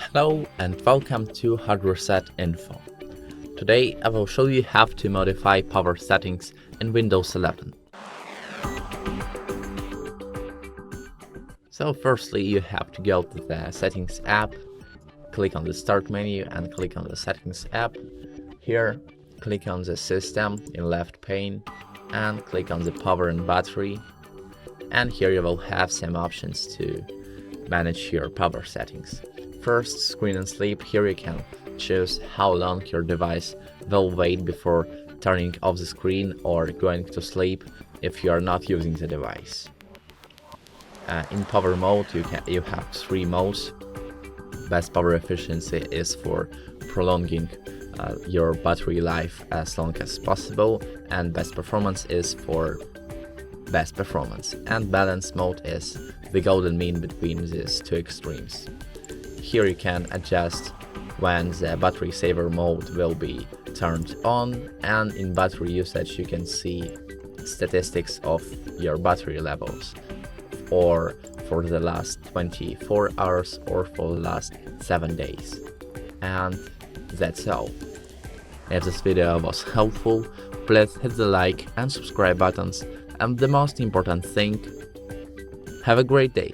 Hello and welcome to HardReset.Info. Today I will show you how to modify power settings in Windows 11. So firstly you have to go to the Settings app, click on the Start menu and click on the Settings app. Here click on the System in left pane and click on the Power and Battery, and here you will have some options to manage your power settings. First, screen and sleep. Here you can choose how long your device will wait before turning off the screen or going to sleep if you are not using the device. In power mode you have three modes. Best power efficiency is for prolonging your battery life as long as possible, and best performance is for best performance, and balance mode is the golden mean between these two extremes. Here you can adjust when the battery saver mode will be turned on, and in battery usage you can see statistics of your battery levels, or for the last 24 hours or for the last 7 days. And that's all. If this video was helpful, please hit the like and subscribe buttons, and the most important thing, have a great day.